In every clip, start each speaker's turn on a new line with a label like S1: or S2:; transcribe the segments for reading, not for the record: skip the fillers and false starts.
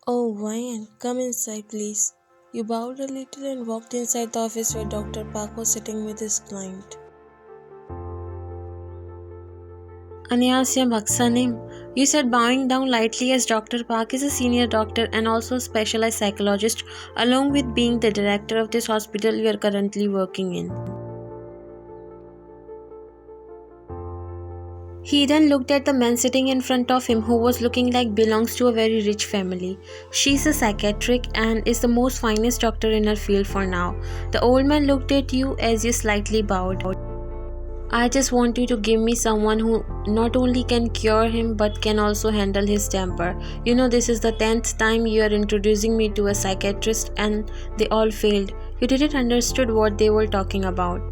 S1: Oh, Ryan, come inside, please. You bowed a little and walked inside the office where Dr. Park was sitting with his client. Annyeonghaseyo, Bhaksanim. You said bowing down lightly as Dr. Park is a senior doctor and also a specialized psychologist, along with being the director of this hospital you are currently working in. He then looked at the man sitting in front of him who was looking like belongs to a very rich family. She's a psychiatric and is the most finest doctor in her field for now. The old man looked at you as you slightly bowed. I just want you to give me someone who not only can cure him but can also handle his temper. You know, this is the 10th time you are introducing me to a psychiatrist and they all failed. You didn't understood what they were talking about.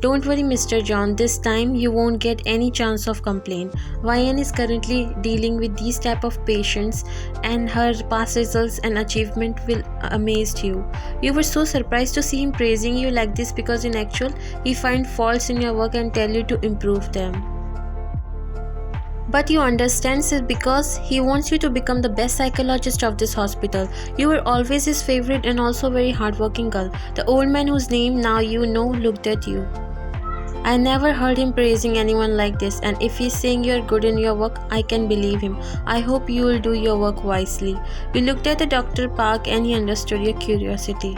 S1: Don't worry, Mr. John, this time you won't get any chance of complaint. YN is currently dealing with these type of patients and her past results and achievement will amaze you. You were so surprised to see him praising you like this because in actual, he find faults in your work and tell you to improve them. But you understand, sir, because he wants you to become the best psychologist of this hospital. You were always his favorite and also very hardworking girl. The old man whose name now you know looked at you. I never heard him praising anyone like this, and if he's saying you're good in your work, I can believe him. I hope you will do your work wisely. You looked at the Dr. Park and he understood your curiosity.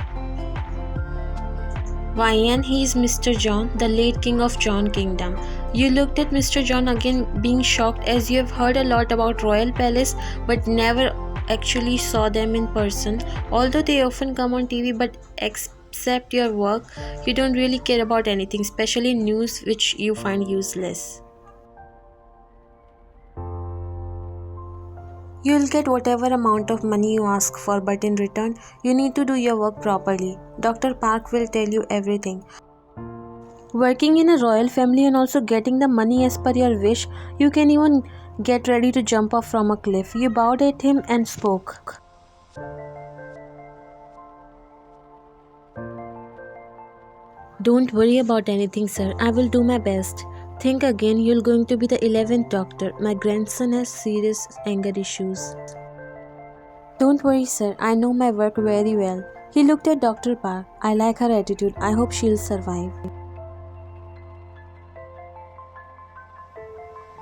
S1: YN, he is Mr. John, the late king of John Kingdom. You looked at Mr. John again, being shocked as you have heard a lot about Royal Palace but never actually saw them in person. Although they often come on TV, but except your work, you don't really care about anything, especially news which you find useless. You'll get whatever amount of money you ask for, but in return, you need to do your work properly. Dr. Park will tell you everything. Working in a royal family and also getting the money as per your wish, you can even get ready to jump off from a cliff. You bowed at him and spoke. Don't worry about anything, sir. I will do my best. Think again, you're going to be the 11th doctor. My grandson has serious anger issues. Don't worry, sir. I know my work very well. He looked at Dr. Park. I like her attitude. I hope she'll survive.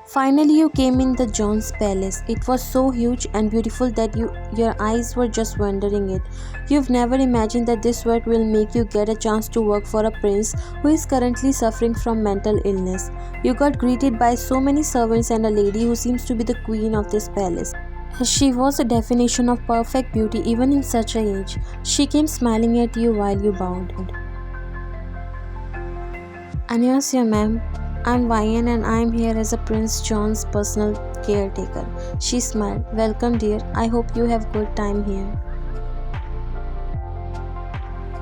S1: Finally, you came in the John's palace. It was so huge and beautiful that your eyes were just wondering it. You've never imagined that this work will make you get a chance to work for a prince who is currently suffering from mental illness. You got greeted by so many servants and a lady who seems to be the queen of this palace. She was a definition of perfect beauty even in such an age. She came smiling at you while you bowed. Annyeonghaseyo, ma'am. I'm YN and I'm here as a Prince John's personal caretaker. She smiled. Welcome, dear. I hope you have good time here.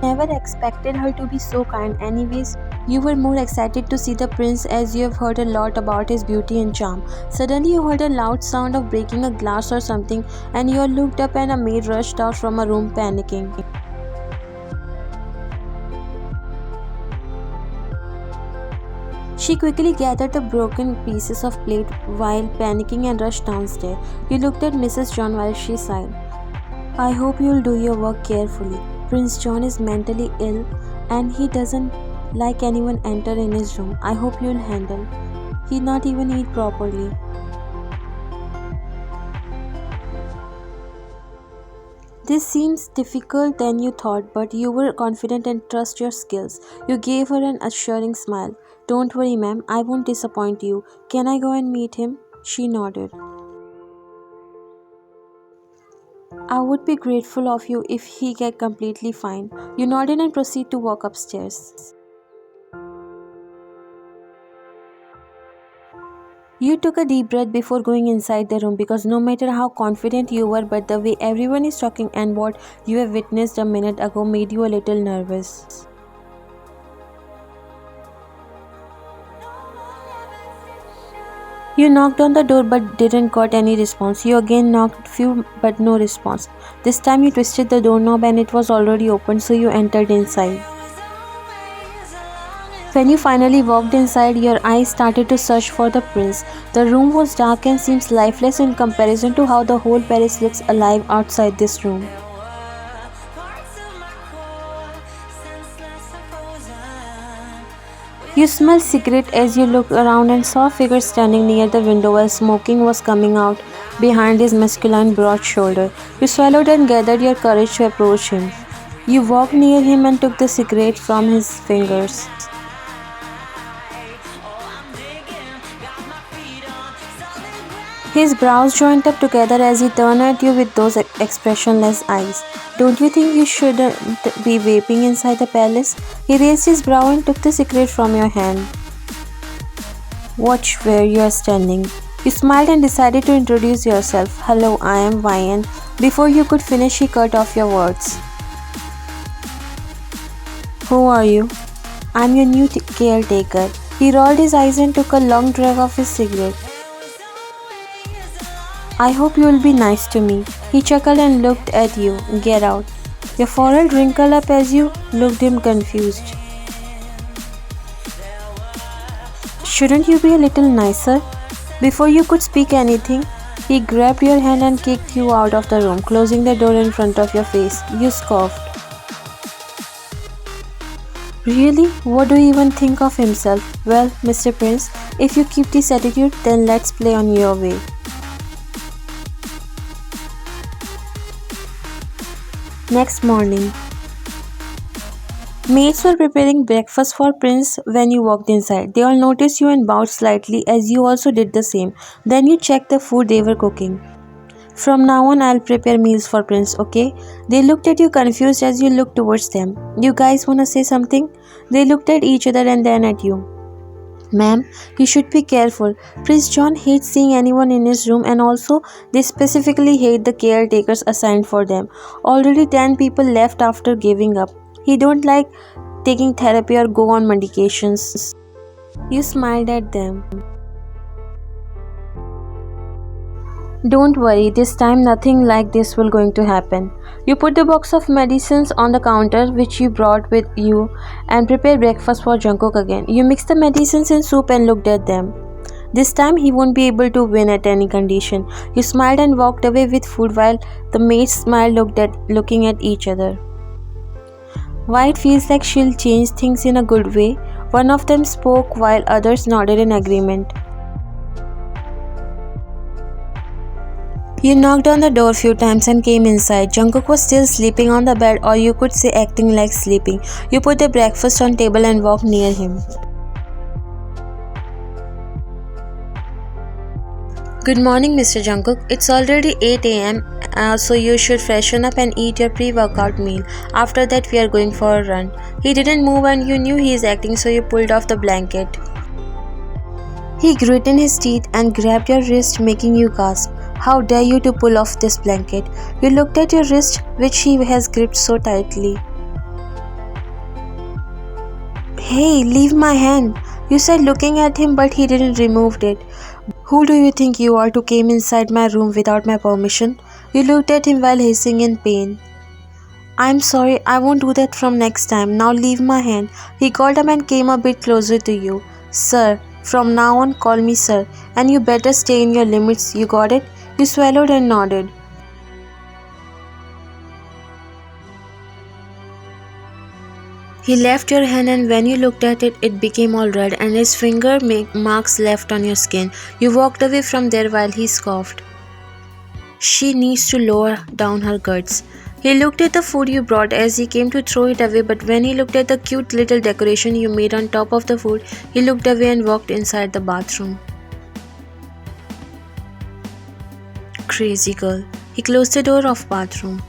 S1: Never expected her to be so kind. Anyways, you were more excited to see the prince as you have heard a lot about his beauty and charm. Suddenly you heard a loud sound of breaking a glass or something and you all looked up and a maid rushed out from a room panicking. She quickly gathered the broken pieces of plate while panicking and rushed downstairs. You looked at Mrs. John while she sighed. I hope you'll do your work carefully. Prince John is mentally ill and he doesn't like anyone enter in his room. I hope you'll handle. He not even eat properly. This seems difficult than you thought, but you were confident and trust your skills. You gave her an assuring smile. Don't worry, ma'am, I won't disappoint you. Can I go and meet him? She nodded. I would be grateful of you if he get completely fine. You nodded and proceed to walk upstairs. You took a deep breath before going inside the room because no matter how confident you were, but the way everyone is talking and what you have witnessed a minute ago made you a little nervous. You knocked on the door but didn't got any response. You again knocked few but no response. This time you twisted the doorknob and it was already open, so you entered inside. When you finally walked inside, your eyes started to search for the prince. The room was dark and seems lifeless in comparison to how the whole Paris looks alive outside this room. You smelled cigarette as you looked around and saw a figure standing near the window while smoking was coming out behind his masculine broad shoulder. You swallowed and gathered your courage to approach him. You walked near him and took the cigarette from his fingers. His brows joined up together as he turned at you with those expressionless eyes. Don't you think you shouldn't be vaping inside the palace? He raised his brow and took the cigarette from your hand. Watch where you are standing. You smiled and decided to introduce yourself. Hello, I am Vian. Before you could finish, he cut off your words. Who are you? I'm your new caretaker. He rolled his eyes and took a long drag of his cigarette. I hope you will be nice to me. He chuckled and looked at you. Get out. Your forehead wrinkled up as you looked him confused. Shouldn't you be a little nicer? Before you could speak anything, he grabbed your hand and kicked you out of the room, closing the door in front of your face. You scoffed. Really? What do you even think of himself? Well, Mr. Prince, if you keep this attitude, then let's play on your way. Next morning, maids were preparing breakfast for Prince when you walked inside. They all noticed you and bowed slightly as you also did the same. Then you checked the food they were cooking. From now on, I'll prepare meals for Prince, okay? They looked at you confused as you looked towards them. You guys wanna say something? They looked at each other and then at you. Ma'am, you should be careful. Prince John hates seeing anyone in his room, and also they specifically hate the caretakers assigned for them. Already 10 people left after giving up. He don't like taking therapy or go on medications. You smiled at them. Don't worry, this time nothing like this will going to happen. You put the box of medicines on the counter which you brought with you and prepared breakfast for Jungkook again. You mixed the medicines in soup and looked at them. This time he won't be able to win at any condition. You smiled and walked away with food while the maids smiled looking at each other. Why it feels like she'll change things in a good way? One of them spoke while others nodded in agreement. You knocked on the door a few times and came inside. Jungkook was still sleeping on the bed, or you could say acting like sleeping. You put the breakfast on table and walked near him. Good morning, Mr. Jungkook. It's already 8 a.m., so you should freshen up and eat your pre-workout meal. After that, we are going for a run. He didn't move and you knew he is acting, so you pulled off the blanket. He gritted his teeth and grabbed your wrist, making you gasp. How dare you to pull off this blanket? You looked at your wrist, which he has gripped so tightly. Hey, leave my hand. You said looking at him, but he didn't remove it. Who do you think you are to came inside my room without my permission? You looked at him while hissing in pain. I'm sorry, I won't do that from next time. Now leave my hand. He got up and came a bit closer to you. Sir, from now on call me sir, and you better stay in your limits, you got it? You swallowed and nodded. He left your hand and when you looked at it, it became all red and his finger marks left on your skin. You walked away from there while he scoffed. She needs to lower down her guts. He looked at the food you brought as he came to throw it away, but when he looked at the cute little decoration you made on top of the food, he looked away and walked inside the bathroom. Crazy girl. He closed the door of bathroom.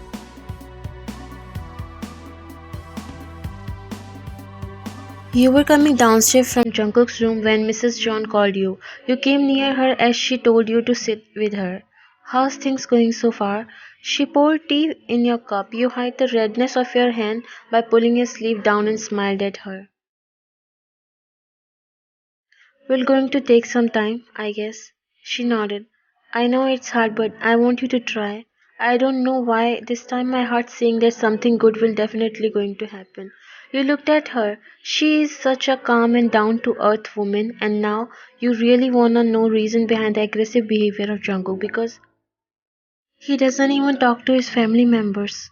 S1: You were coming downstairs from Jungkook's room when Mrs. John called you. You came near her as she told you to sit with her. How's things going so far? She poured tea in your cup. You hid the redness of your hand by pulling your sleeve down and smiled at her. We're going to take some time, I guess. She nodded. I know it's hard, but I want you to try. I don't know why this time my heart's saying that something good will definitely going to happen. You looked at her. She is such a calm and down to earth woman, and now you really wanna know reason behind the aggressive behavior of Jungkook because he doesn't even talk to his family members.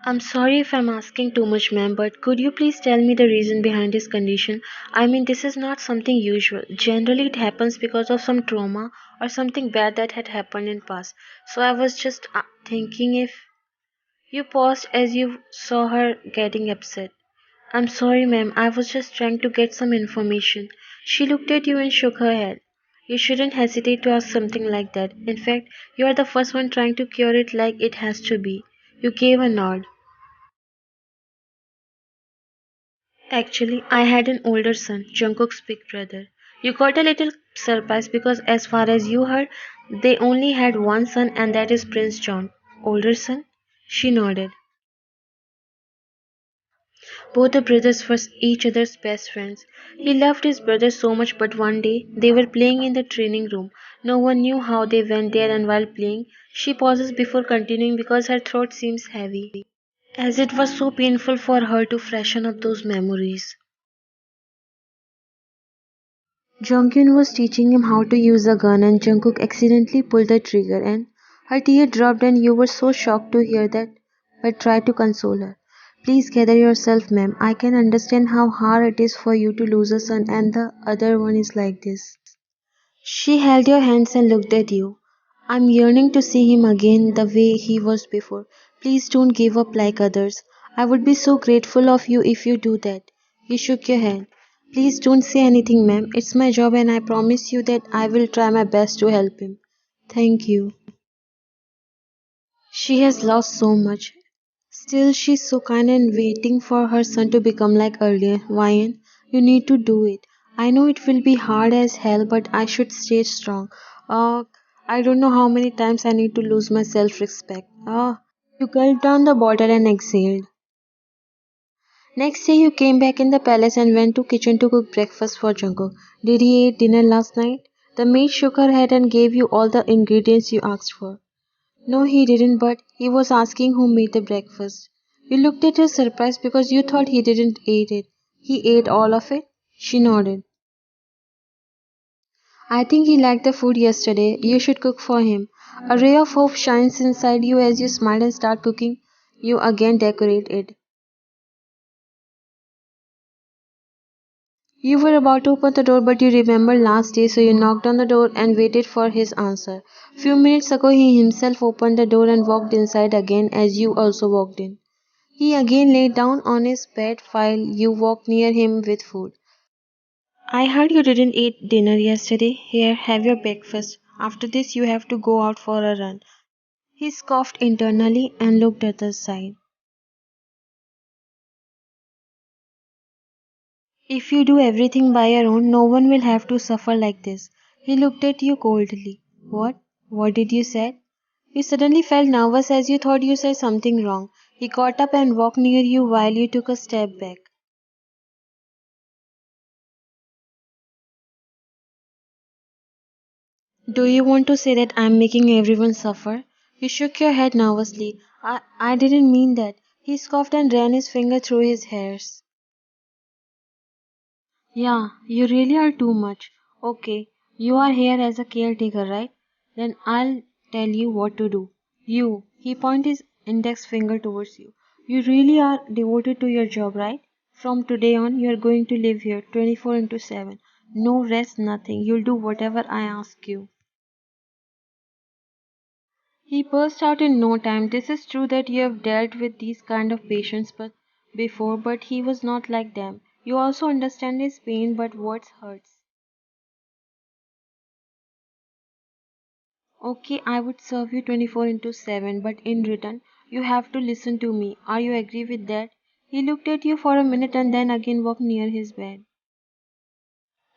S1: I'm sorry if I'm asking too much, ma'am, but could you please tell me the reason behind his condition? I mean, this is not something usual. Generally, it happens because of some trauma or something bad that had happened in past. So I was just thinking if you paused as you saw her getting upset. I'm sorry, ma'am. I was just trying to get some information. She looked at you and shook her head. You shouldn't hesitate to ask something like that. In fact, you are the first one trying to cure it like it has to be. You gave a nod. Actually, I had an older son, Jungkook's big brother. You got a little surprised because, as far as you heard, they only had one son, and that is Prince John. Older son? She nodded. Both the brothers were each other's best friends. He loved his brother so much, but one day they were playing in the training room. No one knew how they went there, and while playing, she pauses before continuing because her throat seems heavy, as it was so painful for her to freshen up those memories. Jonghyun was teaching him how to use a gun and Jungkook accidentally pulled the trigger and her tear dropped and you were so shocked to hear that but tried to console her. Please gather yourself, ma'am. I can understand how hard it is for you to lose a son and the other one is like this. She held your hands and looked at you. I'm yearning to see him again the way he was before. Please don't give up like others. I would be so grateful of you if you do that. You shook your head. Please don't say anything, ma'am. It's my job and I promise you that I will try my best to help him. Thank you. She has lost so much. Still, she's so kind and waiting for her son to become like earlier. Ryan, you need to do it. I know it will be hard as hell, but I should stay strong. Uh, I don't know how many times I need to lose my self-respect. You gulped down the bottle and exhaled. Next day, you came back in the palace and went to kitchen to cook breakfast for Jungkook. Did he eat dinner last night? The maid shook her head and gave you all the ingredients you asked for. No, he didn't, but he was asking who made the breakfast. You looked at her surprised because you thought he didn't eat it. He ate all of it? She nodded. I think he liked the food yesterday. You should cook for him. A ray of hope shines inside you as you smile and start cooking. You again decorate it. You were about to open the door, but you remembered last day, so you knocked on the door and waited for his answer. Few minutes ago, he himself opened the door and walked inside again as you also walked in. He again lay down on his bed while you walked near him with food. I heard you didn't eat dinner yesterday. Here, have your breakfast. After this, you have to go out for a run. He scoffed internally and looked at the side. If you do everything by your own, no one will have to suffer like this. He looked at you coldly. What? What did you say? You suddenly felt nervous as you thought you said something wrong. He got up and walked near you while you took a step back. Do you want to say that I'm making everyone suffer? You shook your head nervously. I didn't mean that. He scoffed and ran his finger through his hairs. Yeah, you really are too much. Okay, you are here as a caretaker, right? Then I'll tell you what to do. You, he pointed his index finger towards you. You really are devoted to your job, right? From today on, you are going to live here 24 into 7. No rest, nothing. You'll do whatever I ask you. He burst out in no time. This is true that you have dealt with these kind of patients before, but he was not like them. You also understand his pain, but words hurts. Okay, I would serve you 24 into 7, but in return, you have to listen to me. Are you agree with that? He looked at you for a minute and then again walked near his bed.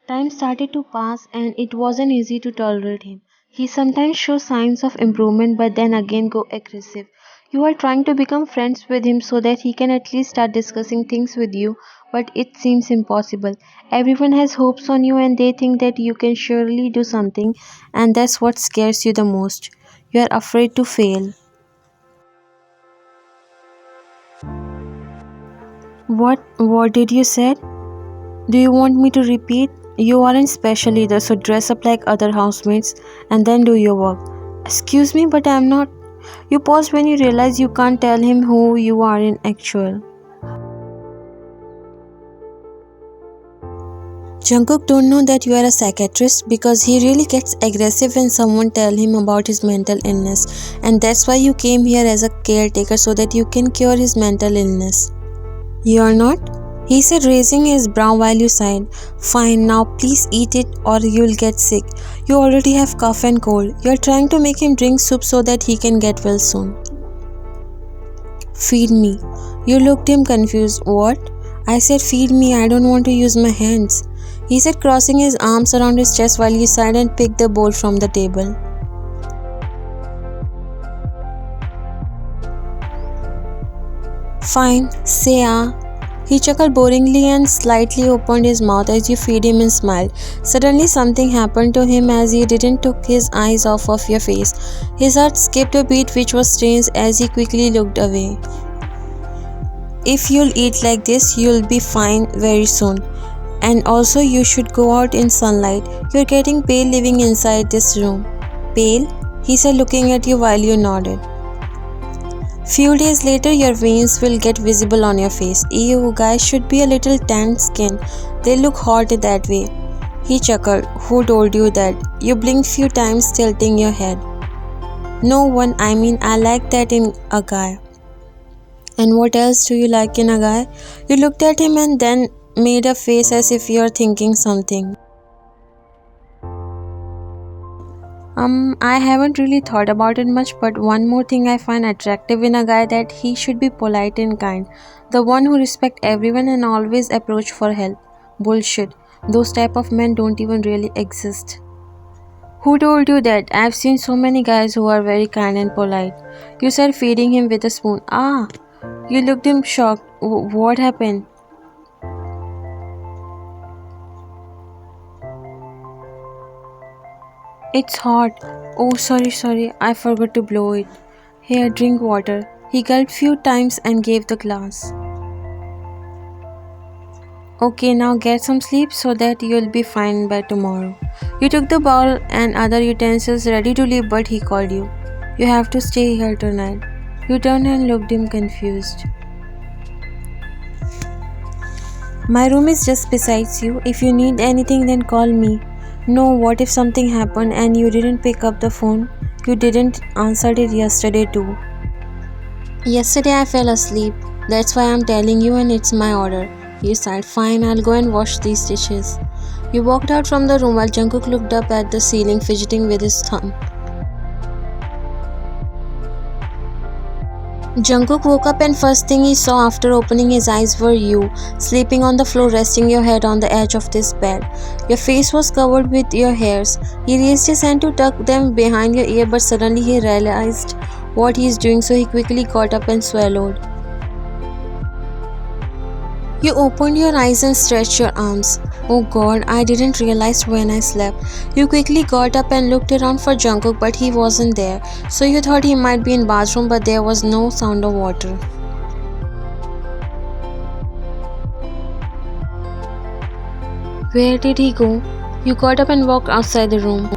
S1: Time started to pass and it wasn't easy to tolerate him. He sometimes shows signs of improvement but then again go aggressive. You are trying to become friends with him so that he can at least start discussing things with you, but it seems impossible. Everyone has hopes on you and they think that you can surely do something, and that's what scares you the most. You are afraid to fail. What did you say? Do you want me to repeat? You aren't special either, so dress up like other housemates and then do your work. Excuse me, but I'm not. You pause when you realize you can't tell him who you are in actual. Jungkook don't know that you are a psychiatrist because he really gets aggressive when someone tell him about his mental illness, and that's why you came here as a caretaker so that you can cure his mental illness. You're not? He said, raising his brow while you sighed. Fine, now please eat it or you'll get sick. You already have cough and cold. You're trying to make him drink soup so that he can get well soon. Feed me. You looked him confused. What? I said, feed me. I don't want to use my hands. He said, crossing his arms around his chest while you sighed and picked the bowl from the table. Fine, say ah. He chuckled boringly and slightly opened his mouth as you feed him and smiled. Suddenly something happened to him as he didn't took his eyes off of your face. His heart skipped a beat which was strange as he quickly looked away. If you'll eat like this, you'll be fine very soon. And also you should go out in sunlight. You're getting pale living inside this room. Pale? He said looking at you while you nodded. Few days later, your veins will get visible on your face. Ew, guys should be a little tanned skin. They look hot that way. He chuckled. Who told you that? You blinked few times, tilting your head. No one, I mean, I like that in a guy. And what else do you like in a guy? You looked at him and then made a face as if you're thinking something. I haven't really thought about it much, but one more thing I find attractive in a guy that he should be polite and kind. The one who respect everyone and always approach for help. Bullshit. Those type of men don't even really exist. Who told you that? I've seen so many guys who are very kind and polite. You said feeding him with a spoon. Ah, you looked him shocked. What happened? It's hot. Oh, sorry, I forgot to blow it. Here, drink water. He gulped few times and gave the glass. Okay, now get some sleep so that you'll be fine by tomorrow. You took the bowl and other utensils ready to leave, but he called you. You have to stay here tonight. You turned and looked him confused. My room is just beside you. If you need anything, then call me. No, what if something happened and you didn't pick up the phone? You didn't answer it yesterday too. Yesterday I fell asleep. That's why I'm telling you and it's my order. You said, fine, I'll go and wash these dishes. You walked out from the room while Jungkook looked up at the ceiling fidgeting with his thumb. Jungkook woke up and first thing he saw after opening his eyes were you, sleeping on the floor resting your head on the edge of this bed. Your face was covered with your hairs. He raised his hand to tuck them behind your ear but suddenly he realized what he is doing so he quickly got up and swallowed. You opened your eyes and stretched your arms. Oh god, I didn't realize when I slept. You quickly got up and looked around for Jungkook but he wasn't there. So you thought he might be in bathroom but there was no sound of water. Where did he go? You got up and walked outside the room.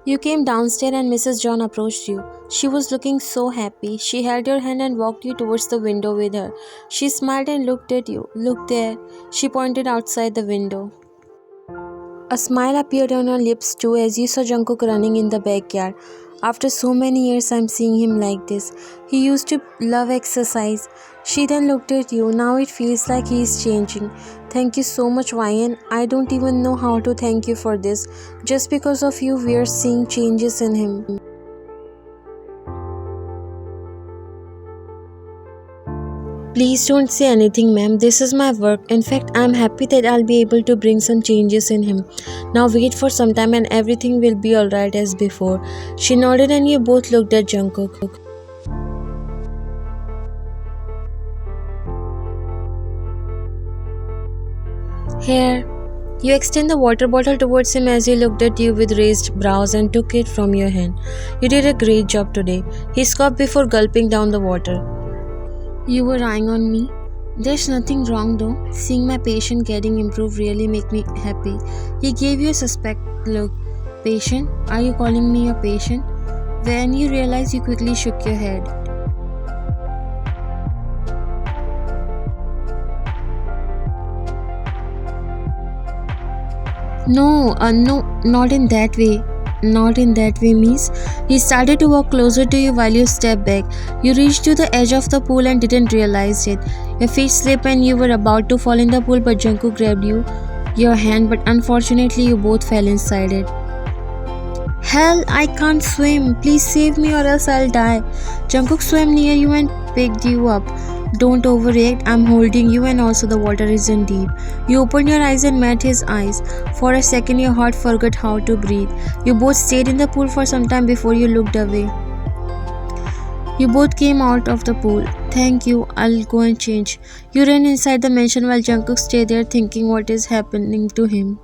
S1: You came downstairs and Mrs. John approached you. She was looking so happy. She held your hand and walked you towards the window with her. She smiled and looked at you. Look there. She pointed outside the window. A smile appeared on her lips too as you saw Jungkook running in the backyard. After so many years I'm seeing him like this. He used to love exercise. She then looked at you. Now it feels like he is changing. Thank you so much, Ryan. I don't even know how to thank you for this. Just because of you we are seeing changes in him. Please don't say anything, ma'am. This is my work. In fact, I'm happy that I'll be able to bring some changes in him. Now wait for some time and everything will be alright as before. She nodded and you both looked at Jungkook. Here. You extend the water bottle towards him as he looked at you with raised brows and took it from your hand. You did a great job today. He scoffed before gulping down the water. You were eyeing on me? There's nothing wrong though. Seeing my patient getting improved really make me happy. He gave you a suspect look. Patient? Are you calling me a patient? When you realized, you quickly shook your head. No, not in that way. Not in that way, miss. He started to walk closer to you while you stepped back. You reached to the edge of the pool and didn't realize it. Your feet slipped and you were about to fall in the pool, but Jungkook grabbed your hand, but unfortunately you both fell inside it. Hell, I can't swim. Please save me or else I'll die. Jungkook swam near you and picked you up. Don't overreact, I'm holding you and also the water isn't deep. You opened your eyes and met his eyes. For a second your heart forgot how to breathe. You both stayed in the pool for some time before you looked away. You both came out of the pool. Thank you, I'll go and change. You ran inside the mansion while Jungkook stayed there thinking what is happening to him.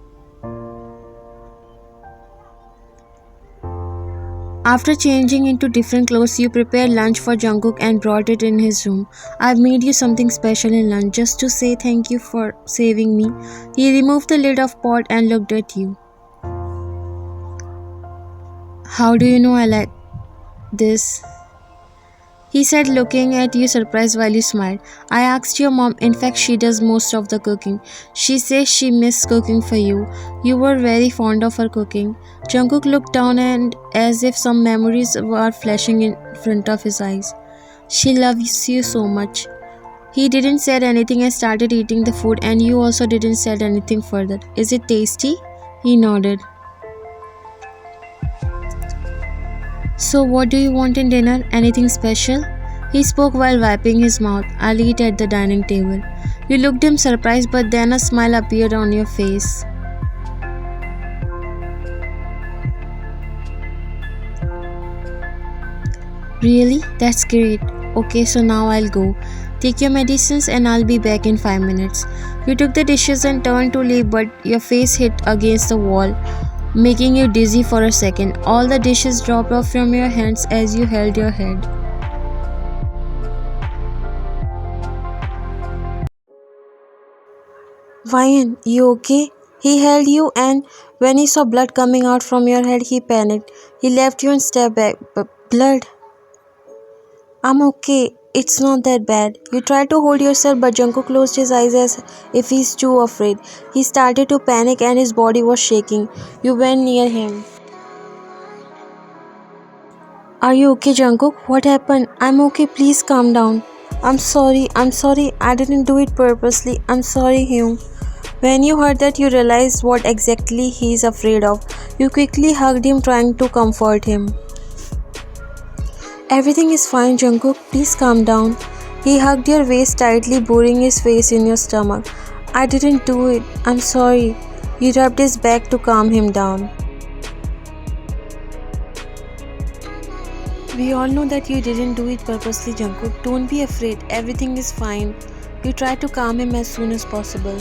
S1: After changing into different clothes, you prepared lunch for Jungkook and brought it in his room. I've made you something special in lunch just to say thank you for saving me. He removed the lid of pot and looked at you. How do you know I like this? He said, looking at you surprised while you smiled. I asked your mom. In fact, she does most of the cooking. She says she missed cooking for you. You were very fond of her cooking. Jungkook looked down and as if some memories were flashing in front of his eyes. She loves you so much. He didn't say anything and started eating the food, and you also didn't say anything further. Is it tasty? He nodded. So what do you want in dinner? Anything special? He spoke while wiping his mouth. I'll eat at the dining table. You looked him surprised, but then a smile appeared on your face. Really? That's great. Okay, so now I'll go. Take your medicines and I'll be back in 5 minutes. You took the dishes and turned to leave, but your face hit against the wall, making you dizzy for a second. All the dishes dropped off from your hands as you held your head. Ryan, you okay? He held you and when he saw blood coming out from your head, he panicked. He left you and stepped back. Blood? I'm okay. It's not that bad. You tried to hold yourself, but Jungkook closed his eyes as if he's too afraid. He started to panic and his body was shaking. You went near him. Are you okay, Jungkook? What happened? I'm okay. Please calm down. I'm sorry. I didn't do it purposely. I'm sorry, Hyun. When you heard that, you realized what exactly he's afraid of. You quickly hugged him, trying to comfort him. Everything is fine, Jungkook. Please calm down. He hugged your waist tightly, burying his face in your stomach. I didn't do it. I'm sorry. You rubbed his back to calm him down. We all know that you didn't do it purposely, Jungkook. Don't be afraid. Everything is fine. You tried to calm him as soon as possible.